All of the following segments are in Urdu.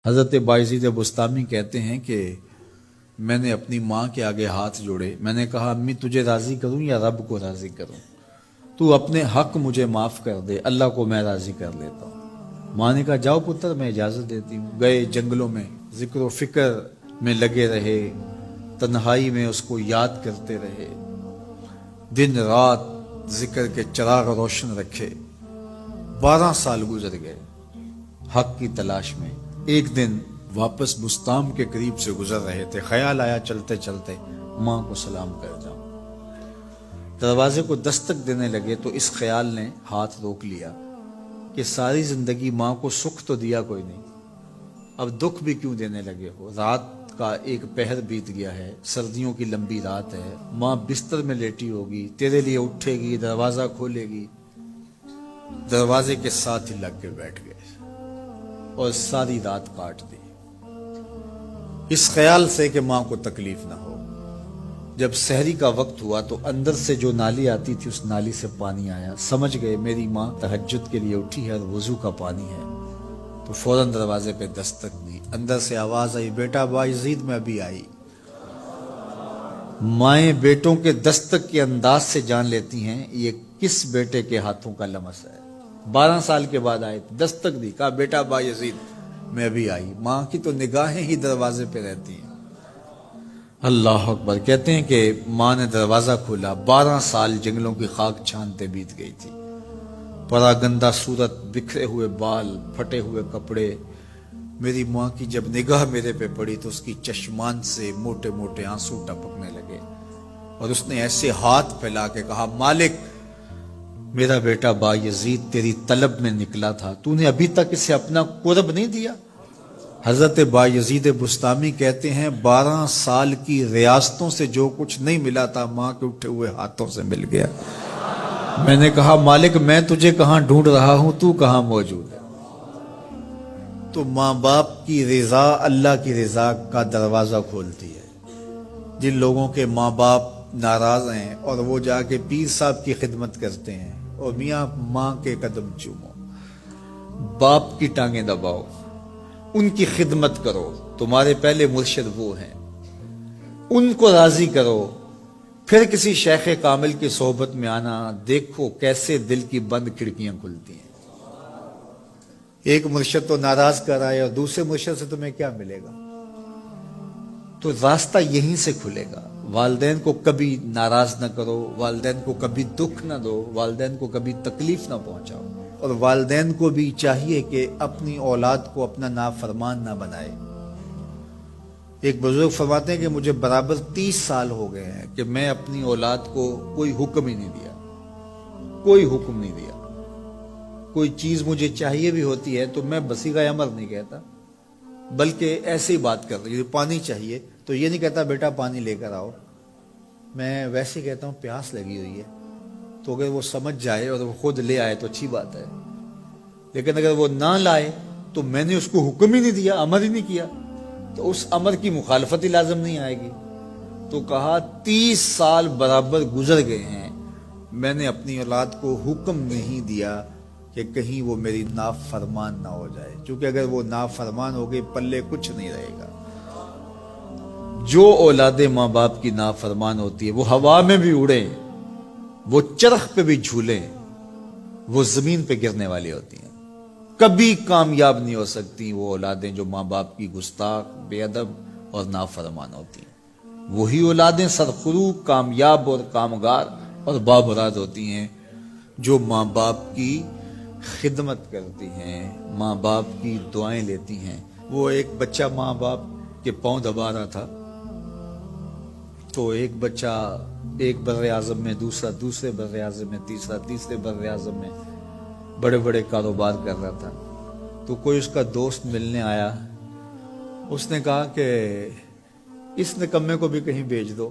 حضرت بایزید بستامی کہتے ہیں کہ میں نے اپنی ماں کے آگے ہاتھ جوڑے، میں نے کہا امی تجھے راضی کروں یا رب کو راضی کروں؟ تو اپنے حق مجھے معاف کر دے، اللہ کو میں راضی کر لیتا ہوں۔ ماں نے کہا جاؤ پتر میں اجازت دیتی ہوں۔ گئے جنگلوں میں ذکر و فکر میں لگے رہے، تنہائی میں اس کو یاد کرتے رہے، دن رات ذکر کے چراغ روشن رکھے۔ 12 سال گزر گئے حق کی تلاش میں۔ ایک دن واپس بستام کے قریب سے گزر رہے تھے، خیال آیا چلتے چلتے ماں کو سلام کر جاؤں۔ دروازے کو دستک دینے لگے تو اس خیال نے ہاتھ روک لیا کہ ساری زندگی ماں کو سکھ تو دیا کوئی نہیں، اب دکھ بھی کیوں دینے لگے ہو؟ رات کا ایک پہر بیت گیا ہے، سردیوں کی لمبی رات ہے، ماں بستر میں لیٹی ہوگی، تیرے لیے اٹھے گی، دروازہ کھولے گی۔ دروازے کے ساتھ ہی لگ کے بیٹھ گئے اور ساری رات کاٹ دی، اس خیال سے کہ ماں کو تکلیف نہ ہو۔ جب سحری کا وقت ہوا تو اندر سے جو نالی آتی تھی اس نالی سے پانی آیا، سمجھ گئے میری ماں تہجد کے لیے اٹھی ہے اور وضو کا پانی ہے، تو فوراً دروازے پہ دستک دی۔ اندر سے آواز آئی بیٹا بایزید میں ابھی آئی۔ مائیں بیٹوں کے دستک کے انداز سے جان لیتی ہیں یہ کس بیٹے کے ہاتھوں کا لمس ہے۔ 12 سال کے بعد آئے، دستک دی، کہا بیٹا بایزید میں ابھی آئی۔ ماں کی تو نگاہیں ہی دروازے پہ رہتی ہیں۔ اللہ اکبر۔ کہتے ہیں کہ ماں نے دروازہ کھولا، 12 سال جنگلوں کی خاک چھانتے بیت گئی تھی، پراگندہ صورت، بکھرے ہوئے بال، پھٹے ہوئے کپڑے۔ میری ماں کی جب نگاہ میرے پہ پڑی تو اس کی چشمان سے موٹے موٹے آنسو ٹپکنے لگے، اور اس نے ایسے ہاتھ پھیلا کے کہا مالک میرا بیٹا بایزید تیری طلب میں نکلا تھا، تو نے ابھی تک اسے اپنا قرب نہیں دیا۔ حضرت بایزید بستامی کہتے ہیں 12 سال کی ریاستوں سے جو کچھ نہیں ملا تھا ماں کے اٹھے ہوئے ہاتھوں سے مل گیا۔ میں نے کہا مالک میں تجھے کہاں ڈھونڈ رہا ہوں، تو کہاں موجود ہے؟ تو ماں باپ کی رضا اللہ کی رضا کا دروازہ کھولتی ہے۔ جن لوگوں کے ماں باپ ناراض ہیں اور وہ جا کے پیر صاحب کی خدمت کرتے ہیں، اور میاں ماں کے قدم چومو، باپ کی ٹانگیں دباؤ، ان کی خدمت کرو، تمہارے پہلے مرشد وہ ہیں، ان کو راضی کرو، پھر کسی شیخ کامل کی صحبت میں آنا، دیکھو کیسے دل کی بند کھڑکیاں کھلتی ہیں۔ ایک مرشد تو ناراض کر آئے اور دوسرے مرشد سے تمہیں کیا ملے گا؟ تو راستہ یہیں سے کھلے گا۔ والدین کو کبھی ناراض نہ کرو، والدین کو کبھی دکھ نہ دو، والدین کو کبھی تکلیف نہ پہنچاؤ، اور والدین کو بھی چاہیے کہ اپنی اولاد کو اپنا نافرمان نہ بنائے۔ ایک بزرگ فرماتے ہیں کہ مجھے برابر 30 سال ہو گئے ہیں کہ میں اپنی اولاد کو کوئی حکم ہی نہیں دیا، کوئی حکم نہیں دیا۔ کوئی چیز مجھے چاہیے بھی ہوتی ہے تو میں بصیغہ امر نہیں کہتا، بلکہ ایسے ہی بات کر رہی ہوں۔ پانی چاہیے تو یہ نہیں کہتا بیٹا پانی لے کر آؤ، میں ویسے کہتا ہوں پیاس لگی ہوئی ہے، تو اگر وہ سمجھ جائے اور وہ خود لے آئے تو اچھی بات ہے، لیکن اگر وہ نہ لائے تو میں نے اس کو حکم ہی نہیں دیا، امر ہی نہیں کیا، تو اس امر کی مخالفت ہی لازم نہیں آئے گی۔ تو کہا 30 سال برابر گزر گئے ہیں، میں نے اپنی اولاد کو حکم نہیں دیا کہ کہیں وہ میری نافرمان نہ ہو جائے، چونکہ اگر وہ نافرمان ہو گئی پلے کچھ نہیں رہے گا۔ جو اولاد ماں باپ کی نافرمان ہوتی ہے وہ ہوا میں بھی اڑیں، وہ چرخ پہ بھی جھولیں، وہ زمین پہ گرنے والی ہوتی ہیں، کبھی کامیاب نہیں ہو سکتی وہ اولادیں جو ماں باپ کی گستاخ، بے ادب اور نافرمان ہوتی ہیں۔ وہی اولادیں سرخرو، کامیاب اور کامگار اور بامراد ہوتی ہیں جو ماں باپ کی خدمت کرتی ہیں، ماں باپ کی دعائیں لیتی ہیں۔ وہ ایک بچہ ماں باپ کے پاؤں دبا رہا تھا، تو ایک بچہ ایک بر اعظم میں، دوسرا دوسرے بر اعظم میں، تیسرا تیسرے بر اعظم میں بڑے بڑے کاروبار کر رہا تھا۔ تو کوئی اس کا دوست ملنے آیا، اس نے کہا کہ اس نکمے کو بھی کہیں بھیج دو،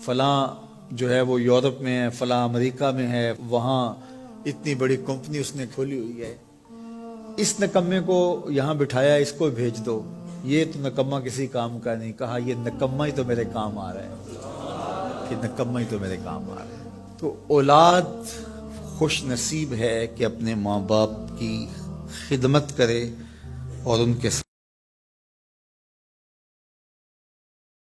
فلاں جو ہے وہ یورپ میں ہے، فلاں امریکہ میں ہے، وہاں اتنی بڑی کمپنی اس نے کھولی ہوئی ہے، اس نکمے کو یہاں بٹھایا، اس کو بھیج دو، یہ تو نکمہ کسی کام کا نہیں۔ کہا یہ نکمہ ہی تو میرے کام آ رہا ہے، کہ نکمہ ہی تو میرے کام آ رہا ہے۔ تو اولاد خوش نصیب ہے کہ اپنے ماں باپ کی خدمت کرے، اور ان کے